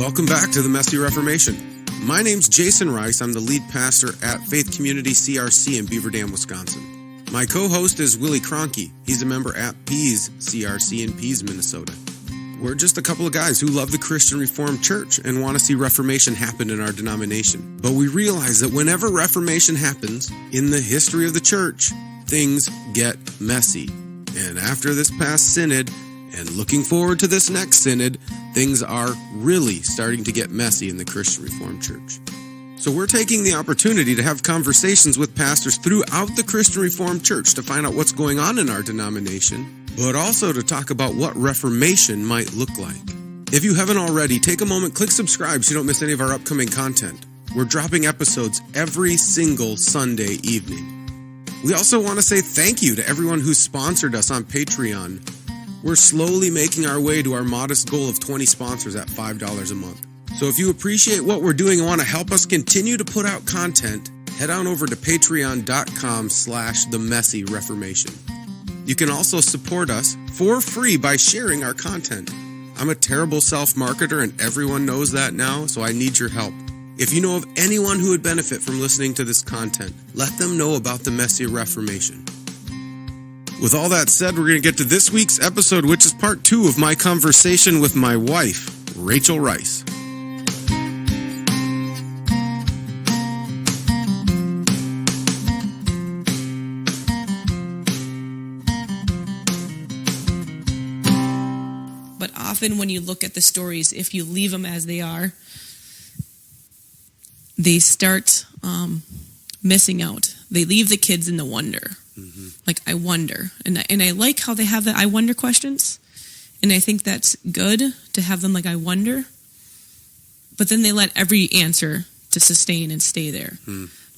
Welcome back to the Messy Reformation. My name's Jason Ruis. I'm the lead pastor at Faith Community CRC in Beaver Dam, Wisconsin. My co-host is Willie Cronky. He's a member at Pease CRC in Pease, Minnesota. We're just a couple of guys who love the Christian Reformed Church and want to see Reformation happen in our denomination. But we realize that whenever Reformation happens in the history of the church, things get messy. And after this past synod, and looking forward to this next synod, things are really starting to get messy in the Christian Reformed Church. So we're taking the opportunity to have conversations with pastors throughout the Christian Reformed Church to find out what's going on in our denomination, but also to talk about what Reformation might look like. If you haven't already, take a moment, click subscribe so you don't miss any of our upcoming content. We're dropping episodes every single Sunday evening. We also want to say thank you to everyone who sponsored us on Patreon. We're slowly making our way to our modest goal of 20 sponsors at $5 a month. So if you appreciate what we're doing and want to help us continue to put out content, head on over to patreon.com/themessyreformation. You can also support us for free by sharing our content. I'm a terrible self-marketer and everyone knows that now, so I need your help. If you know of anyone who would benefit from listening to this content, let them know about the Messy Reformation. With all that said, we're going to get to this week's episode, which is part 2 of my conversation with my wife, Rachel Rice. But often when you look at the stories, if you leave them as they are, they start missing out. They leave the kids in the wonder. Mm-hmm. Like, I wonder. And I like how they have the I wonder questions. And I think that's good to have them like, I wonder. But then they let every answer to sustain and stay there.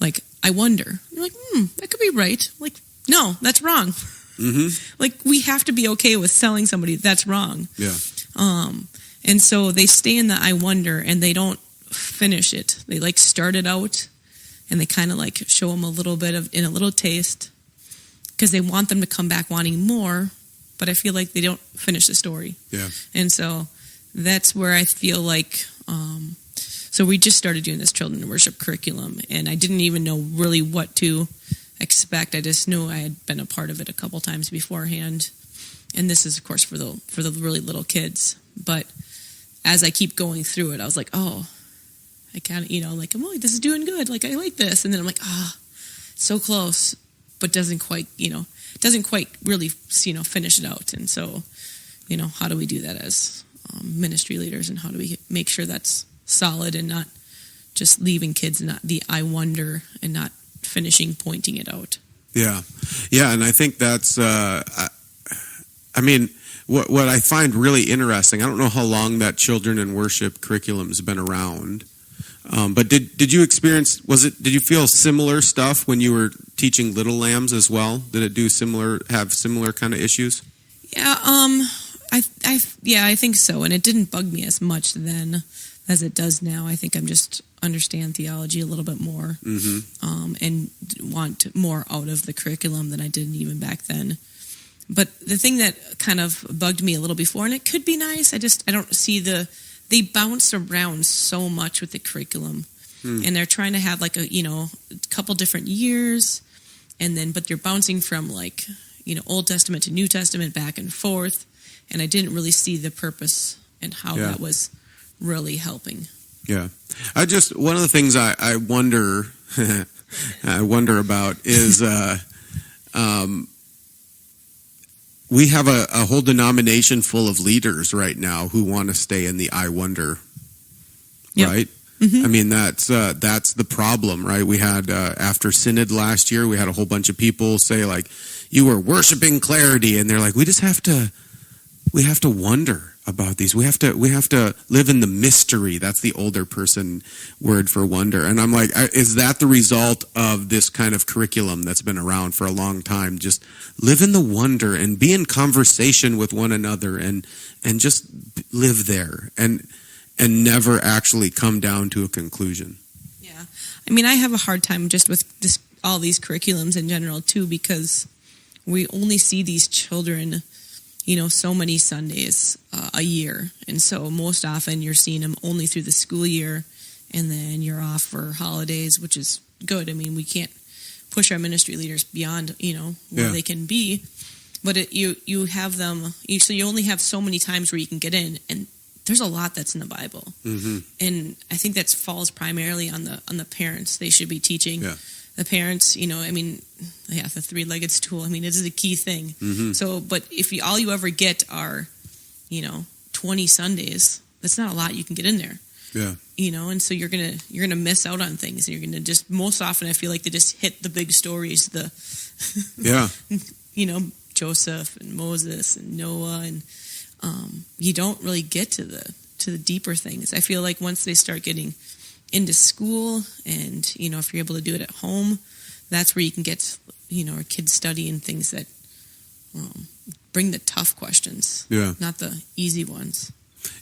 Like, I wonder. You're like, that could be right. Like, no, that's wrong. Mm-hmm. Like, we have to be okay with telling somebody that's wrong. Yeah. And so they stay in the I wonder and they don't finish it. They like start it out and they kind of like show them a little bit of, in a little taste, because they want them to come back wanting more, but I feel like they don't finish the story. Yeah. And so that's where I feel like, so we just started doing this children in worship curriculum, and I didn't even know really what to expect. I just knew I had been a part of it a couple times beforehand. And this is, of course, for the really little kids. But as I keep going through it, I was like, oh, I kind of, like, I'm like, this is doing good. Like, I like this. And then I'm like, so close, but doesn't quite really, finish it out. And so, how do we do that as ministry leaders, and how do we make sure that's solid and not just leaving kids not the I wonder and not finishing pointing it out? Yeah. Yeah. And I think that's, what I find really interesting, I don't know how long that children in worship curriculum has been around. But did you experience, did you feel similar stuff when you were teaching Little Lambs as well? Did it have similar kind of issues? Yeah, I think so. And it didn't bug me as much then as it does now. I think I'm just understand theology a little bit more, and want more out of the curriculum than I did even back then. But the thing that kind of bugged me a little before, and it could be nice, I don't see they bounce around so much with the curriculum, and they're trying to have like a couple different years, but they're bouncing from like Old Testament to New Testament back and forth, and I didn't really see the purpose and how that was really helping. Yeah, one of the things I wonder I wonder about is we have a whole denomination full of leaders right now who want to stay in the I wonder, right? Mm-hmm. I mean, that's the problem, right? We had, after Synod last year, we had a whole bunch of people say, like, you were worshiping clarity, and they're like, we have to wonder about these. We have to live in the mystery. That's the older person word for wonder. And I'm like, is that the result of this kind of curriculum that's been around for a long time? Just live in the wonder and be in conversation with one another and just live there and never actually come down to a conclusion. Yeah. I mean, I have a hard time just with all these curriculums in general too, because we only see these children so many Sundays a year. And so most often you're seeing them only through the school year, and then you're off for holidays, which is good. I mean, we can't push our ministry leaders beyond, where they can be. But you have them, so you only have so many times where you can get in, and there's a lot that's in the Bible. Mm-hmm. And I think that falls primarily on the parents. They should be teaching the parents, the three-legged stool. I mean, it is a key thing. Mm-hmm. So, but if all you ever get are, 20 Sundays, that's not a lot you can get in there. Yeah. And so you're gonna miss out on things, and you're gonna just, most often I feel like they just hit the big stories, Joseph and Moses and Noah, and you don't really get to the deeper things. I feel like once they start getting into school, and if you're able to do it at home, that's where you can get our kids studying things that bring the tough questions, not the easy ones.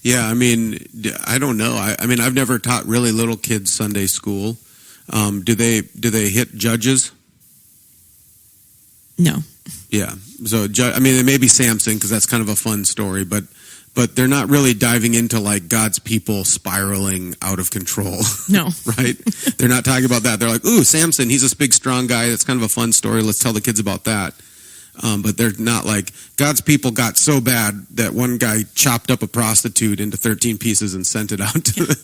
Yeah, I mean, I don't know. I mean, I've never taught really little kids Sunday school. Do they hit Judges? No. Yeah. So, it may be Samson, because that's kind of a fun story, but they're not really diving into like God's people spiraling out of control. No. Right? They're not talking about that. They're like, ooh, Samson, he's a big, strong guy. That's kind of a fun story. Let's tell the kids about that. But they're not like, God's people got so bad that one guy chopped up a prostitute into 13 pieces and sent it out to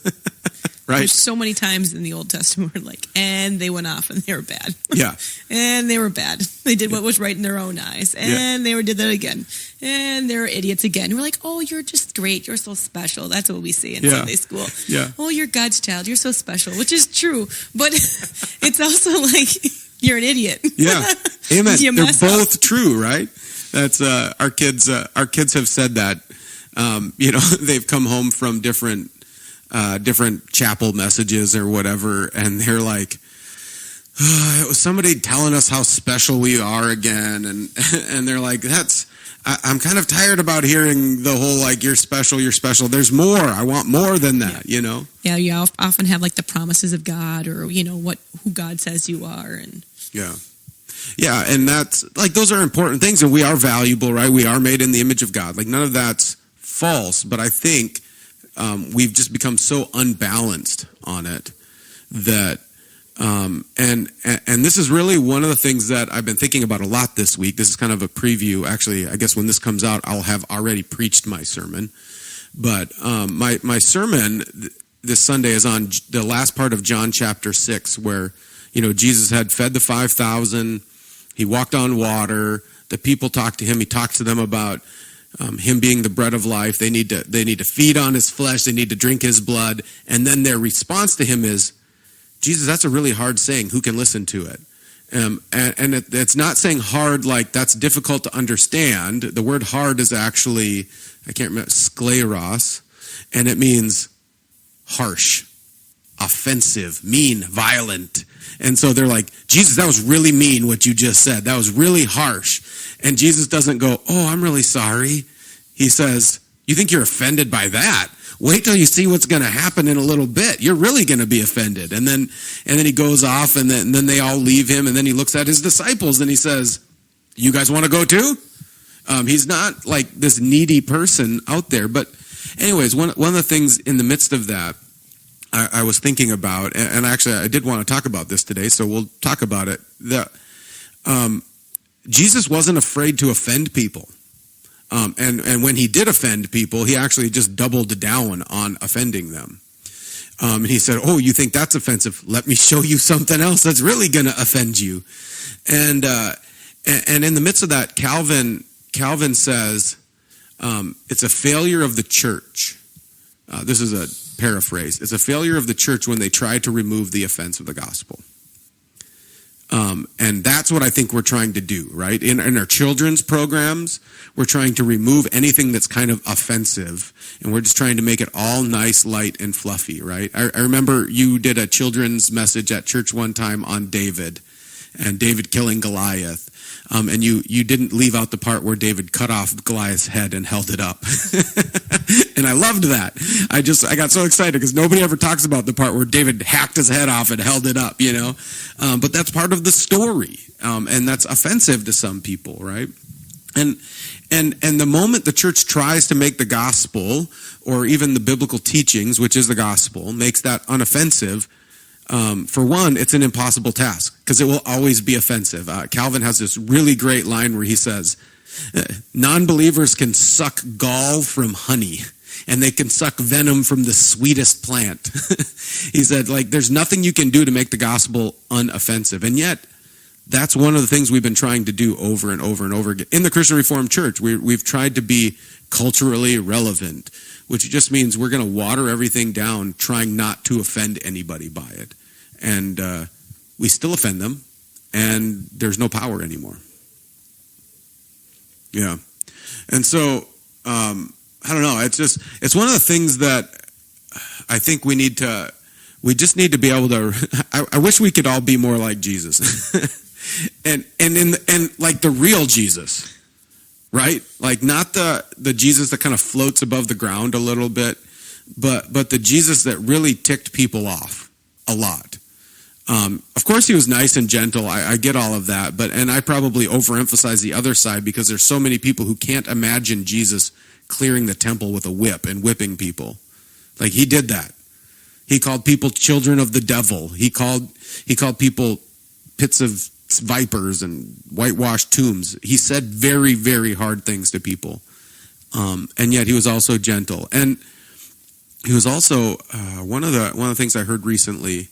right? There's so many times in the Old Testament where and they went off and they were bad. Yeah. And they were bad. They did what was right in their own eyes. And they did that again. And they're idiots again. We're like, oh, you're just great. You're so special. That's what we say in Sunday school. Yeah. Oh, you're God's child. You're so special, which is true. But it's also like, you're an idiot. Yeah. Amen. They're both up. True, right? That's our kids have said that. They've come home from different chapel messages or whatever, and they're like, it was somebody telling us how special we are again, and they're like, I'm kind of tired about hearing the whole like, you're special. There's more. I want more than that. Yeah, you often have like the promises of God, or who God says you are, and yeah, and that's like, those are important things, and we are valuable, right? We are made in the image of God. Like, none of that's false, but I think we've just become so unbalanced on it that, and this is really one of the things that I've been thinking about a lot this week. This is kind of a preview. Actually, I guess when this comes out, I'll have already preached my sermon. But my sermon this Sunday is on the last part of John chapter 6, where Jesus had fed the 5,000. He walked on water. The people talked to him. He talked to them about him being the bread of life. They need to feed on his flesh. They need to drink his blood. And then their response to him is, Jesus, that's a really hard saying. Who can listen to it? And it's not saying hard like that's difficult to understand. The word hard is actually, I can't remember, skleros, and it means harsh, offensive, mean, violent. And so they're like, Jesus, that was really mean what you just said. That was really harsh. And Jesus doesn't go, oh, I'm really sorry. He says, you think you're offended by that? Wait till you see what's going to happen in a little bit. You're really going to be offended. And then he goes off, and then they all leave him. And then he looks at his disciples and he says, you guys want to go too? He's not like this needy person out there. But anyways, one of the things in the midst of that, I was thinking about, and actually I did want to talk about this today, so we'll talk about it. Jesus wasn't afraid to offend people. And when he did offend people, he actually just doubled down on offending them. And he said, oh, you think that's offensive? Let me show you something else that's really going to offend you. And in the midst of that, Calvin says, it's a failure of the church. This is a paraphrase. It's a failure of the church when they try to remove the offense of the gospel. And that's what I think we're trying to do, right? In our children's programs, we're trying to remove anything that's kind of offensive, and we're just trying to make it all nice, light, and fluffy, right? I remember you did a children's message at church one time on David, and David killing Goliath. And you didn't leave out the part where David cut off Goliath's head and held it up. And I loved that. I got so excited because nobody ever talks about the part where David hacked his head off and held it up, But that's part of the story. And that's offensive to some people, right? And the moment the church tries to make the gospel, or even the biblical teachings, which is the gospel, makes that unoffensive, for one, it's an impossible task because it will always be offensive. Calvin has this really great line where he says, non-believers can suck gall from honey, and they can suck venom from the sweetest plant. He said, like, there's nothing you can do to make the gospel unoffensive. And yet, that's one of the things we've been trying to do over and over and over again. In the Christian Reformed Church, we've tried to be culturally relevant, which just means we're going to water everything down, trying not to offend anybody by it. And we still offend them, and there's no power anymore. Yeah. And so, I don't know, it's one of the things that I think we just need to be able to, I wish we could all be more like Jesus. and like the real Jesus, right? Like not the Jesus that kind of floats above the ground a little bit, but the Jesus that really ticked people off a lot. Of course he was nice and gentle. I get all of that, and I probably overemphasize the other side because there's so many people who can't imagine Jesus clearing the temple with a whip and whipping people. Like he did that. He called people children of the devil. He called people pits of vipers and whitewashed tombs. He said very, very hard things to people. And yet he was also gentle. And he was also one of the things I heard recently.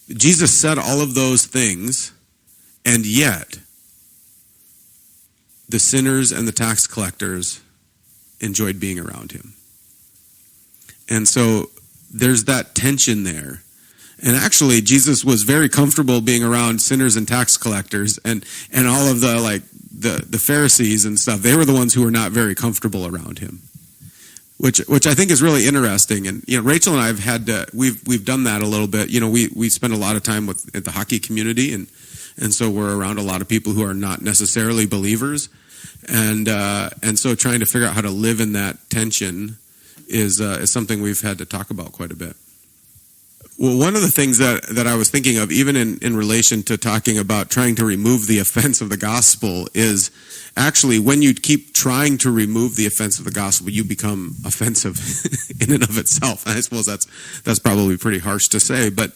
Jesus said all of those things, and yet the sinners and the tax collectors enjoyed being around him. And so there's that tension there. And actually, Jesus was very comfortable being around sinners and tax collectors, and all of the Pharisees and stuff. They were the ones who were not very comfortable around him, which I think is really interesting. And Rachel and I have had we've done that a little bit. We spend a lot of time at the hockey community, and so we're around a lot of people who are not necessarily believers, and so trying to figure out how to live in that tension is something we've had to talk about quite a bit. Well, one of the things that I was thinking of, even in relation to talking about trying to remove the offense of the gospel, is actually when you keep trying to remove the offense of the gospel, you become offensive in and of itself. And I suppose that's probably pretty harsh to say, but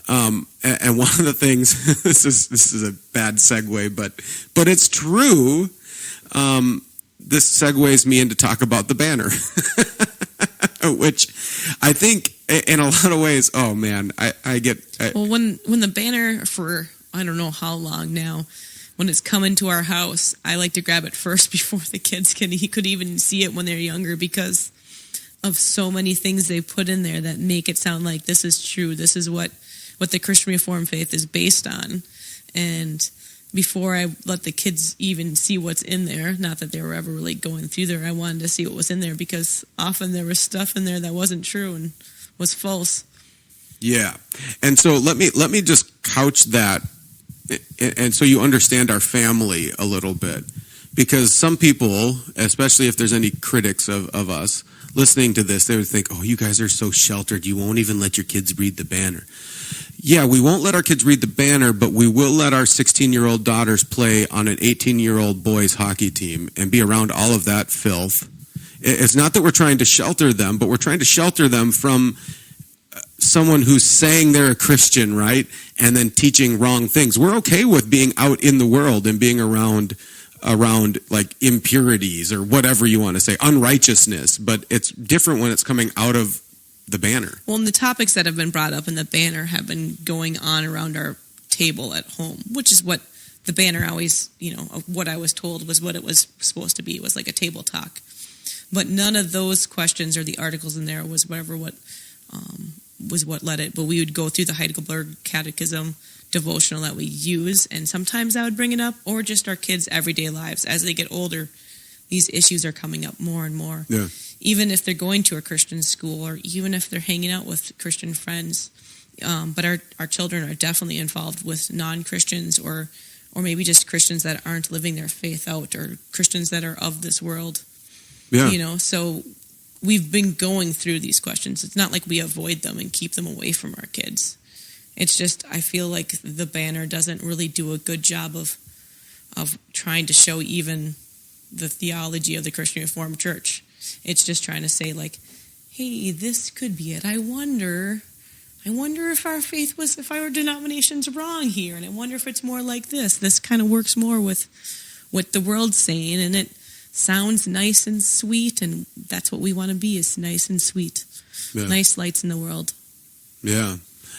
and one of the things this is a bad segue, but it's true. This segues me into talk about the banner, which I think in a lot of ways, oh man, I get. Well, when the banner for I don't know how long now, when it's coming to our house, I like to grab it first before the kids could even see it when they're younger, because of so many things they put in there that make it sound like this is true. This is what the Christian Reformed faith is based on, and before I let the kids even see what's in there, not that they were ever really going through there, I wanted to see what was in there, because often there was stuff in there that wasn't true and was false. Yeah. And so let me just couch that, and so you understand our family a little bit, because some people, especially if there's any critics of us listening to this, they would think, oh, you guys are so sheltered, you won't even let your kids read the banner. Yeah, we won't let our kids read the banner, but we will let our 16-year-old daughters play on an 18-year-old boys hockey team and be around all of that filth. It's not that we're trying to shelter them, but we're trying to shelter them from someone who's saying they're a Christian, right, and then teaching wrong things. We're okay with being out in the world and being around like impurities or whatever you want to say, unrighteousness, but it's different when it's coming out of the banner. Well, and the topics that have been brought up in the banner have been going on around our table at home, which is what the banner always, what I was told was what it was supposed to be. It was like a table talk. But none of those questions or the articles in there was what led it. But we would go through the Heidelberg Catechism devotional that we use, and sometimes I would bring it up, or just our kids' everyday lives. As they get older, these issues are coming up more and more. Yeah. Even if they're going to a Christian school, or even if they're hanging out with Christian friends. But our children are definitely involved with non-Christians, or maybe just Christians that aren't living their faith out, or Christians that are of this world. Yeah. So we've been going through these questions. It's not like we avoid them and keep them away from our kids. It's just, I feel like the banner doesn't really do a good job of of trying to show even the theology of the Christian Reformed Church. It's just trying to say, like, hey, this could be it. I wonder if our faith was, if our denomination's wrong here, and I wonder if it's more like this. This kind of works more with what the world's saying, and it sounds nice and sweet, and that's what we want to be, is nice and sweet. Yeah. Nice lights in the world. Yeah.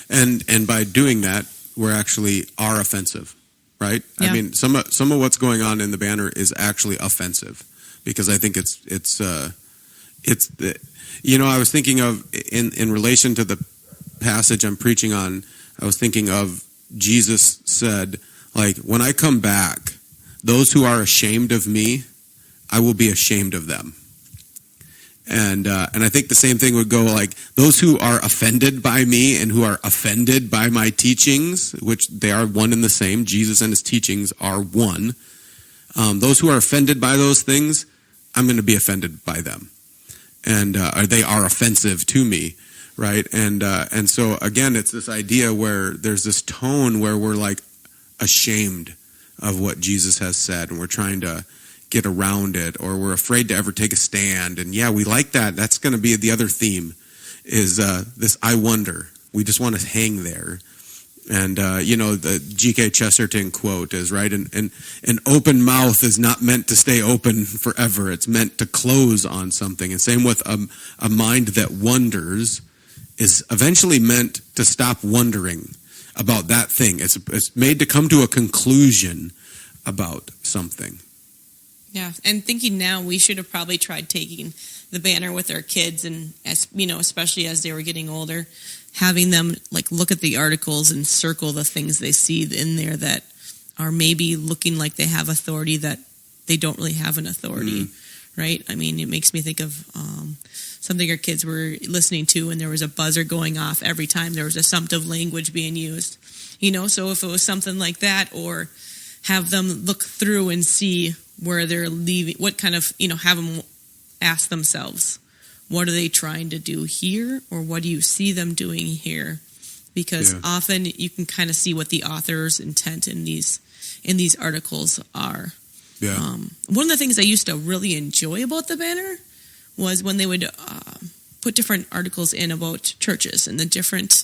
And by doing that, we're actually are offensive, right? Yeah. I mean, some of what's going on in the banner is actually offensive, because I think it's I was thinking of in relation to the passage I'm preaching on, I was thinking of Jesus said, like, when I come back, those who are ashamed of me, I will be ashamed of them. And I think the same thing would go, like, those who are offended by me and who are offended by my teachings, which they are one and the same. Jesus and his teachings are one. Those who are offended by those things, I'm going to be offended by them. And they are offensive to me, right? And so, again, it's this idea where there's this tone where we're, like, ashamed of what Jesus has said, and we're trying to get around it, or we're afraid to ever take a stand. And yeah, we like that. That's going to be the other theme, is this I wonder. We just want to hang there. And, the G.K. Chesterton quote is, right, an open mouth is not meant to stay open forever. It's meant to close on something. And same with a mind that wonders is eventually meant to stop wondering about that thing. It's made to come to a conclusion about something. Yeah, and thinking now, we should have probably tried taking the banner with our kids, and especially as they were getting older, having them like look at the articles and circle the things they see in there that are maybe looking like they have authority that they don't really have an authority, right? I mean, it makes me think of something our kids were listening to, and there was a buzzer going off every time there was assumptive language being used. So if it was something like that, or have them look through and see where they're leaving, what kind of, have them ask themselves, what are they trying to do here, or what do you see them doing here? Because often you can kind of see what the author's intent in these articles are. Yeah. One of the things I used to really enjoy about the banner was when they would put different articles in about churches and the different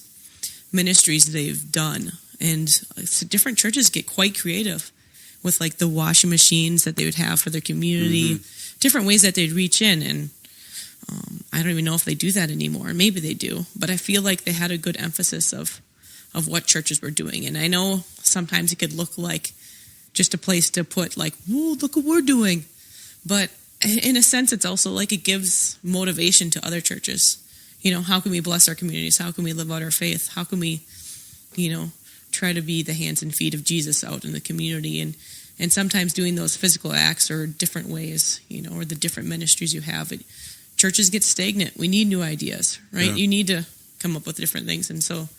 ministries they've done. And so different churches get quite creative with, like, the washing machines that they would have for their community, different ways that they'd reach in. And I don't even know if they do that anymore. Maybe they do. But I feel like they had a good emphasis of what churches were doing. And I know sometimes it could look like just a place to put, like, whoa, look what we're doing. But in a sense, it's also like it gives motivation to other churches. How can we bless our communities? How can we live out our faith? How can we, try to be the hands and feet of Jesus out in the community, and sometimes doing those physical acts or different ways, or the different ministries you have. Churches get stagnant. We need new ideas, right? Yeah. You need to come up with different things. And so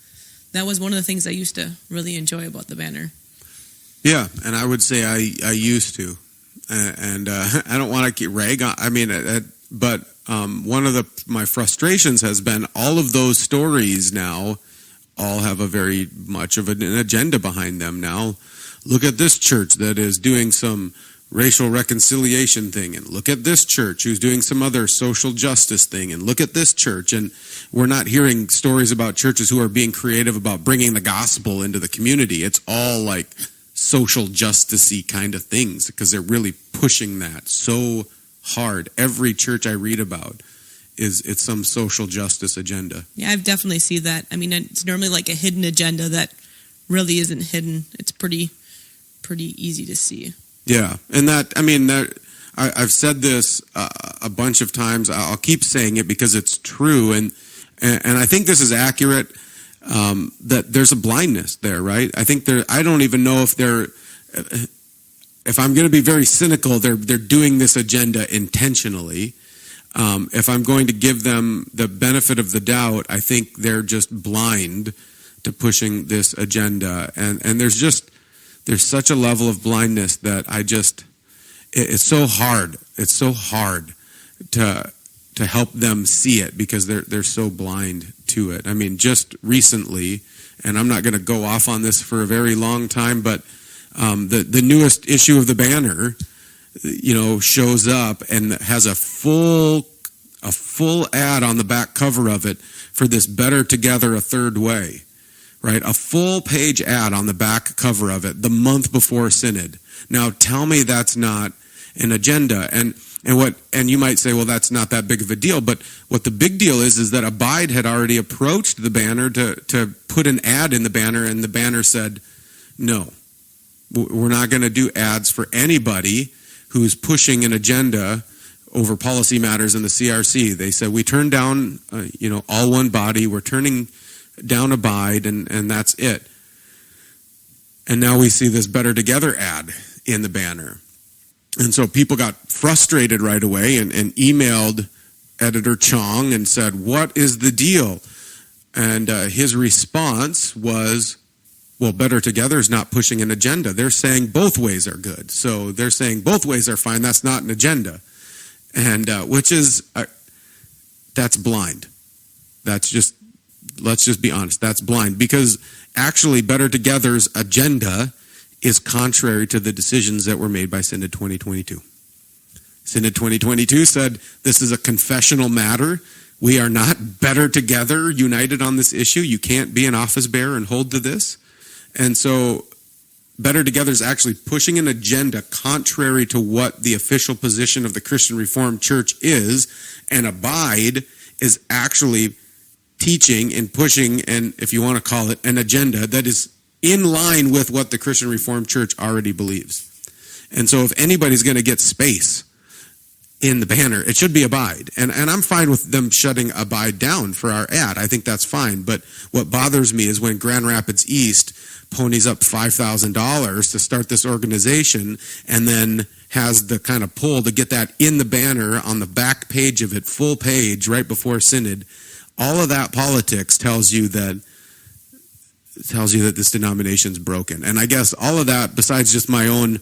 that was one of the things I used to really enjoy about the banner. Yeah, and I would say I used to. And I don't want to rag on, but one of my frustrations has been all of those stories now all have a very much of an agenda behind them now. Look at this church that is doing some racial reconciliation thing, and look at this church who's doing some other social justice thing, and look at this church. And we're not hearing stories about churches who are being creative about bringing the gospel into the community. It's all like social justice-y kind of things, because they're really pushing that so hard. Every church I read about it's some social justice agenda. Yeah, I've definitely seen that. I mean, it's normally like a hidden agenda that really isn't hidden. It's pretty easy to see. Yeah, and I've said this a bunch of times. I'll keep saying it because it's true, and I think this is accurate. That there's a blindness there, right? I think I don't even know if I'm going to be very cynical, they're doing this agenda intentionally. If I'm going to give them the benefit of the doubt, I think they're just blind to pushing this agenda. And there's such a level of blindness that it's so hard. It's so hard to help them see it because they're so blind to it. I mean, just recently, and I'm not going to go off on this for a very long time, but The newest issue of the Banner, shows up and has a full ad on the back cover of it for this Better Together a Third Way, right? A full page ad on the back cover of it the month before Synod. Now tell me that's not an agenda. And you might say, well, that's not that big of a deal. But what the big deal is that Abide had already approached the Banner to put an ad in the Banner, and the Banner said, no, we're not going to do ads for anybody who's pushing an agenda over policy matters in the CRC. They said, we turn down, all one body. We're turning down Abide, and that's it. And now we see this Better Together ad in the Banner. And so people got frustrated right away and emailed Editor Chong and said, what is the deal? And his response was, well, Better Together is not pushing an agenda. They're saying both ways are good. So they're saying both ways are fine. That's not an agenda. And that's blind. Let's just be honest. That's blind, because actually Better Together's agenda is contrary to the decisions that were made by Synod 2022. Synod 2022 said this is a confessional matter. We are not better together, united on this issue. You can't be an office bearer and hold to this. And so Better Together is actually pushing an agenda contrary to what the official position of the Christian Reformed Church is, and Abide is actually teaching and pushing, and if you want to call it, an agenda that is in line with what the Christian Reformed Church already believes. And so if anybody's going to get space in the Banner, it should be Abide. And I'm fine with them shutting Abide down for our ad. I think that's fine. But what bothers me is when Grand Rapids East ponies up $5,000 to start this organization and then has the kind of pull to get that in the Banner on the back page of it, full page, right before Synod. All of that politics tells you that this denomination's broken. And I guess all of that, besides just my own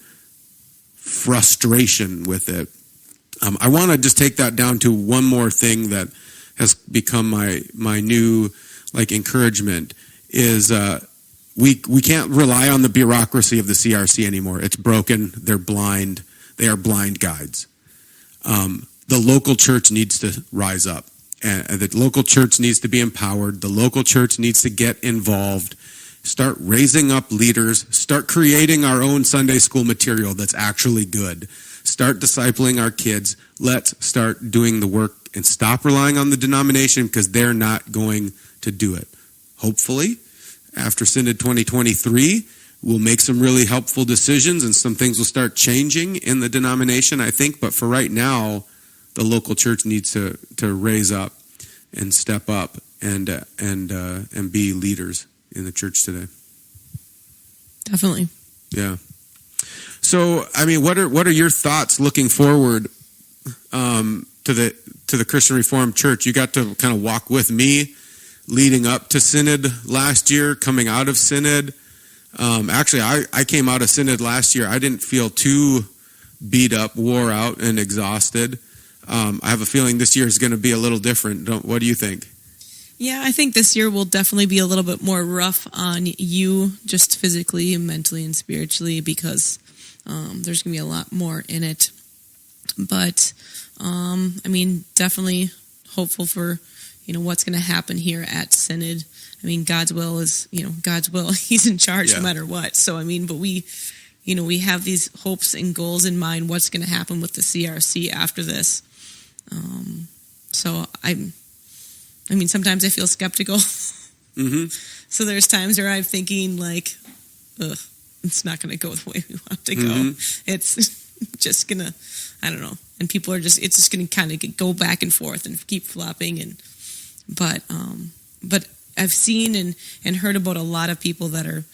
frustration with it, I want to just take that down to one more thing that has become my new encouragement is we can't rely on the bureaucracy of the CRC anymore. It's broken. They're blind. They are blind guides. The local church needs to rise up. And the local church needs to be empowered. The local church needs to get involved. Start raising up leaders. Start creating our own Sunday school material that's actually good. Start discipling our kids. Let's start doing the work and stop relying on the denomination, because they're not going to do it. Hopefully, after Synod 2023, we'll make some really helpful decisions and some things will start changing in the denomination, I think. But for right now, the local church needs to raise up and step up and be leaders in the church today. Definitely. Yeah. So, I mean, what are your thoughts looking forward to the Christian Reformed Church? You got to kind of walk with me leading up to Synod last year, coming out of Synod. Actually, I came out of Synod last year. I didn't feel too beat up, wore out, and exhausted. I have a feeling this year is going to be a little different. What do you think? Yeah, I think this year will definitely be a little bit more rough on you, just physically, mentally, and spiritually, because there's going to be a lot more in it. But, definitely hopeful for, what's going to happen here at Synod. I mean, God's will is, God's will. He's in charge no matter what. So, but we have these hopes and goals in mind, what's going to happen with the CRC after this. So sometimes I feel skeptical. Mm-hmm. So there's times where I'm thinking it's not going to go the way we want it to go. Mm-hmm. It's just going to, I don't know. And people it's just going to kind of go back and forth and keep flopping. But I've seen and heard about a lot of people that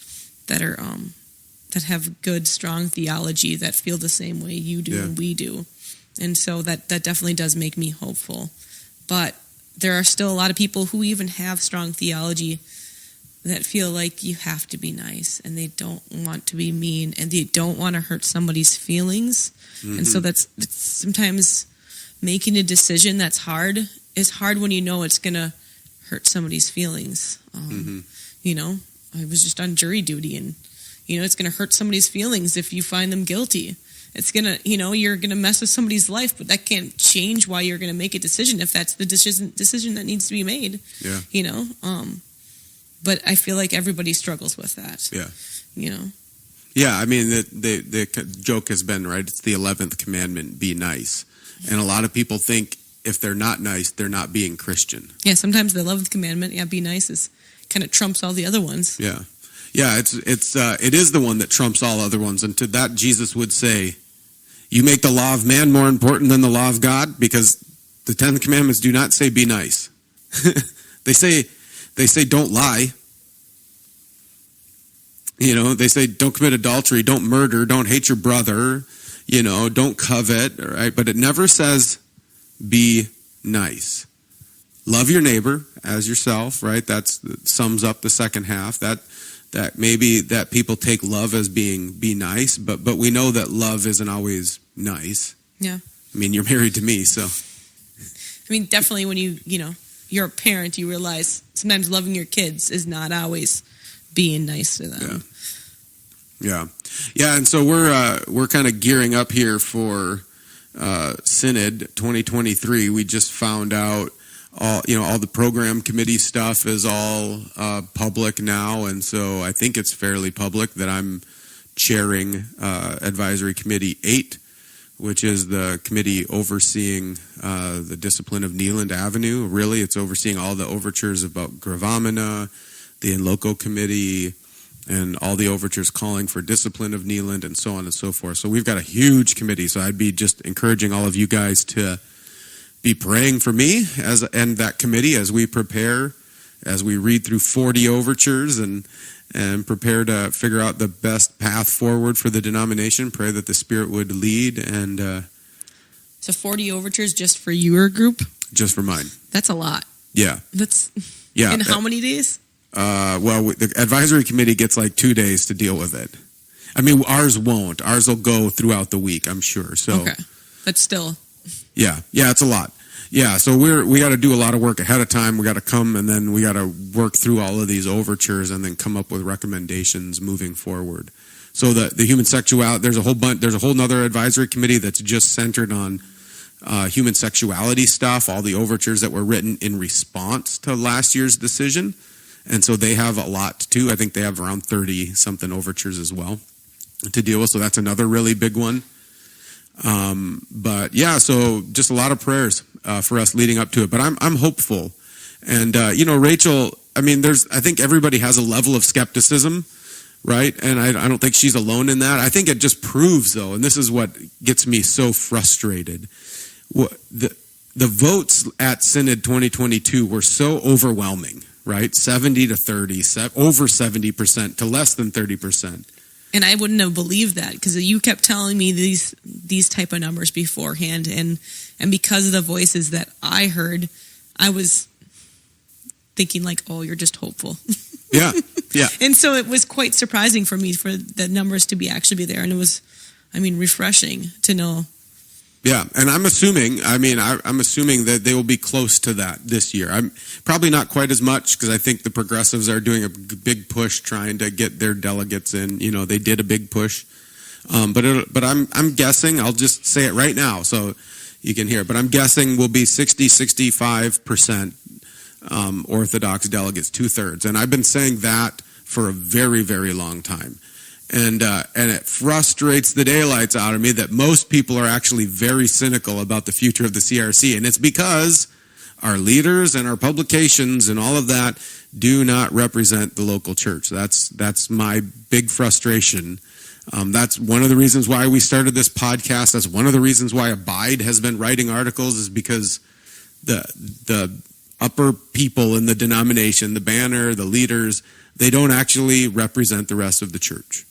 have good, strong theology that feel the same way you do and we do. And so that definitely does make me hopeful. But there are still a lot of people who even have strong theology that feel like you have to be nice, and they don't want to be mean, and they don't want to hurt somebody's feelings. Mm-hmm. And so that's sometimes making a decision that's hard is hard when you know it's going to hurt somebody's feelings. I was just on jury duty, and It's going to hurt somebody's feelings if you find them guilty. It's going to, you're going to mess with somebody's life, but that can't change why you're going to make a decision if that's the decision that needs to be made. Yeah. But I feel like everybody struggles with that. Yeah. Yeah, I mean, the joke has been, right, it's the 11th commandment, be nice. And a lot of people think if they're not nice, they're not being Christian. Yeah, sometimes the 11th commandment, be nice, is kind of trumps all the other ones. Yeah. Yeah, it is the one that trumps all other ones. And to that, Jesus would say, you make the law of man more important than the law of God, because the 10 commandments do not say be nice. They say don't lie. They say don't commit adultery, don't murder, don't hate your brother, don't covet, right? But it never says be nice. Love your neighbor as yourself, right? That sums up the second half. That maybe that people take love as being be nice, but we know that love isn't always nice. Yeah. I mean, you're married to me, so. I mean, definitely when you're a parent, you realize sometimes loving your kids is not always being nice to them. Yeah. And so we're kind of gearing up here for Synod 2023. We just found out all the program committee stuff is all public now, and so I think it's fairly public that I'm chairing Advisory Committee 8, which is the committee overseeing the discipline of Neeland Avenue. Really, it's overseeing all the overtures about Gravamina, the In Loco Committee, and all the overtures calling for discipline of Neeland, and so on and so forth. So we've got a huge committee, so I'd be just encouraging all of you guys to be praying for me and that committee as we prepare, as we read through 40 overtures and prepare to figure out the best path forward for the denomination. Pray that the Spirit would lead. And so 40 overtures just for your group? Just for mine. That's a lot. Yeah. Yeah. In how many days? Well, the advisory committee gets like 2 days to deal with it. I mean, ours won't. Ours will go throughout the week, I'm sure. So, okay. But still. Yeah, it's a lot. Yeah, so we got to do a lot of work ahead of time. We got to come and then we got to work through all of these overtures and then come up with recommendations moving forward. So the human sexuality, there's a whole nother advisory committee that's just centered on human sexuality stuff, all the overtures that were written in response to last year's decision. And so they have a lot too. I think they have around 30 something overtures as well to deal with. So that's another really big one. But yeah, so just a lot of prayers for us leading up to it. But I'm hopeful. And Rachel, I mean, I think everybody has a level of skepticism, right? And I don't think she's alone in that. I think it just proves, though, and this is what gets me so frustrated. The votes at Synod 2022 were so overwhelming, right? 70 to 30, over 70% to less than 30%. And I wouldn't have believed that because you kept telling me these type of numbers beforehand, and because of the voices that I heard, I was thinking like, oh, you're just hopeful. Yeah. And so it was quite surprising for me for the numbers to actually be there, and it was, refreshing to know. Yeah, and I'm assuming that they will be close to that this year. I'm probably not quite as much because I think the progressives are doing a big push trying to get their delegates in. They did a big push, but I'm guessing. I'll just say it right now so you can hear. But I'm guessing we'll be 65% Orthodox delegates, 2/3, and I've been saying that for a very, very long time. And it frustrates the daylights out of me that most people are actually very cynical about the future of the CRC. And it's because our leaders and our publications and all of that do not represent the local church. That's my big frustration. That's one of the reasons why we started this podcast. That's one of the reasons why Abide has been writing articles, is because the upper people in the denomination, the banner, the leaders, they don't actually represent the rest of the church.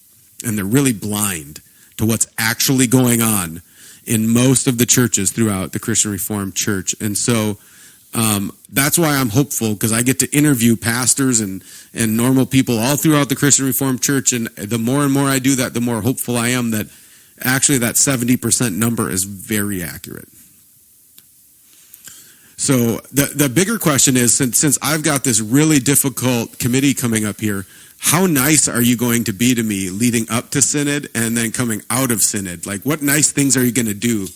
And they're really blind to what's actually going on in most of the churches throughout the Christian Reformed Church. And so that's why I'm hopeful, because I get to interview pastors and normal people all throughout the Christian Reformed Church. And the more and more I do that, the more hopeful I am that actually that 70% number is very accurate. So the bigger question is, since I've got this really difficult committee coming up here, how nice are you going to be to me leading up to Synod and then coming out of Synod? Like, what nice things are you going to do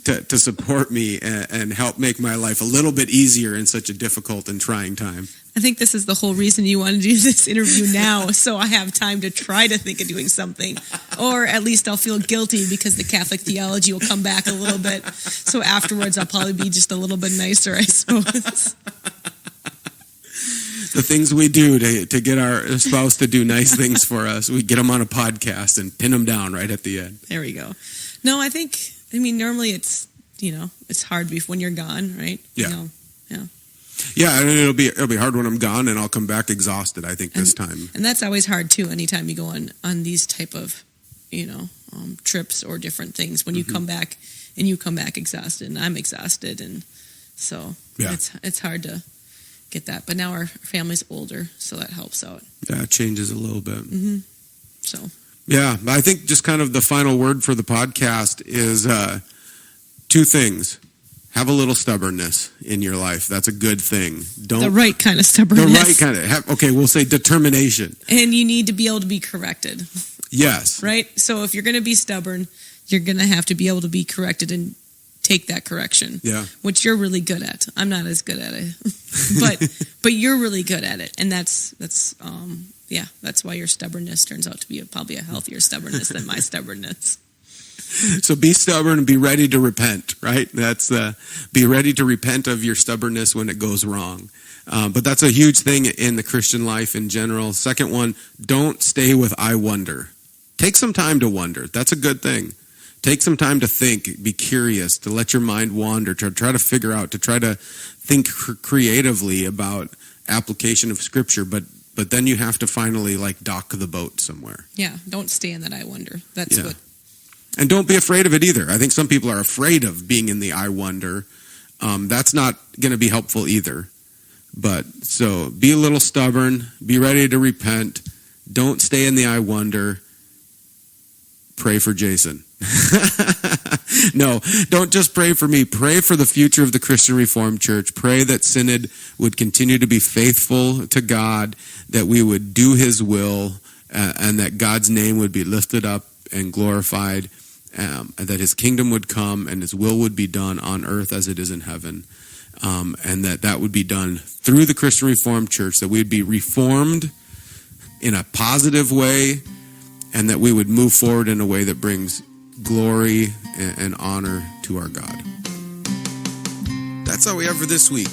to support me and help make my life a little bit easier in such a difficult and trying time? I think this is the whole reason you want to do this interview now, so I have time to try to think of doing something. Or at least I'll feel guilty because the Catholic theology will come back a little bit. So afterwards, I'll probably be just a little bit nicer, I suppose. The things we do to get our spouse to do nice things for us, we get them on a podcast and pin them down right at the end. There we go. No, I mean, normally it's hard when you're gone, right? Yeah. Yeah. Yeah, and it'll be hard when I'm gone, and I'll come back exhausted, I think, this time. And that's always hard, too, anytime you go on these type of, trips or different things. When you come back, and you come back exhausted, and I'm exhausted, and so it's hard to get that. But now our family's older, so that helps out. Yeah, it changes a little bit. Mm-hmm. So. Yeah, I think just kind of the final word for the podcast is two things. Have a little stubbornness in your life. That's a good thing. The right kind of stubbornness. The right kind of. Okay, we'll say determination. And you need to be able to be corrected. Yes. Right? So if you're going to be stubborn, you're going to have to be able to be corrected and take that correction. Yeah. Which you're really good at. I'm not as good at it. but you're really good at it. And that's why your stubbornness turns out to be probably a healthier stubbornness than my stubbornness. So be stubborn and be ready to repent, right? That's be ready to repent of your stubbornness when it goes wrong. But that's a huge thing in the Christian life in general. Second one, don't stay with I wonder. Take some time to wonder. That's a good thing. Take some time to think, be curious, to let your mind wander, to try to figure out, to try to think creatively about application of Scripture. But then you have to finally dock the boat somewhere. Yeah, don't stay in that I wonder. That's what. And don't be afraid of it either. I think some people are afraid of being in the I wonder. That's not going to be helpful either. But so be a little stubborn. Be ready to repent. Don't stay in the I wonder. Pray for Jason. No, don't just pray for me. Pray for the future of the Christian Reformed Church. Pray that Synod would continue to be faithful to God, that we would do His will, and that God's name would be lifted up and glorified, that His kingdom would come and His will would be done on earth as it is in heaven, and that would be done through the Christian Reformed Church, that we would be reformed in a positive way, and that we would move forward in a way that brings glory and honor to our God. That's all we have for this week.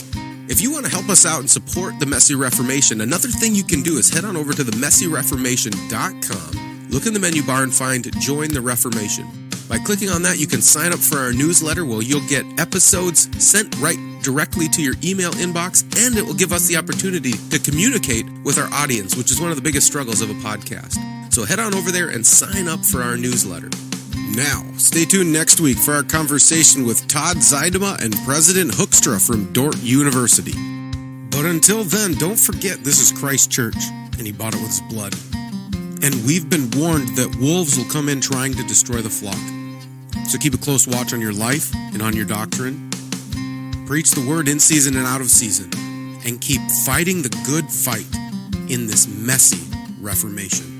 If you want to help us out and support the Messy Reformation, another thing you can do is head on over to themessyreformation.com. Look in the menu bar and find Join the Reformation. By clicking on that, you can sign up for our newsletter where you'll get episodes sent right directly to your email inbox, and it will give us the opportunity to communicate with our audience, which is one of the biggest struggles of a podcast. So head on over there and sign up for our newsletter. Now, stay tuned next week for our conversation with Todd Zeidema and President Hoekstra from Dordt University. But until then, don't forget this is Christ Church, and He bought it with His blood. And we've been warned that wolves will come in trying to destroy the flock. So keep a close watch on your life and on your doctrine. Preach the word in season and out of season. And keep fighting the good fight in this messy Reformation.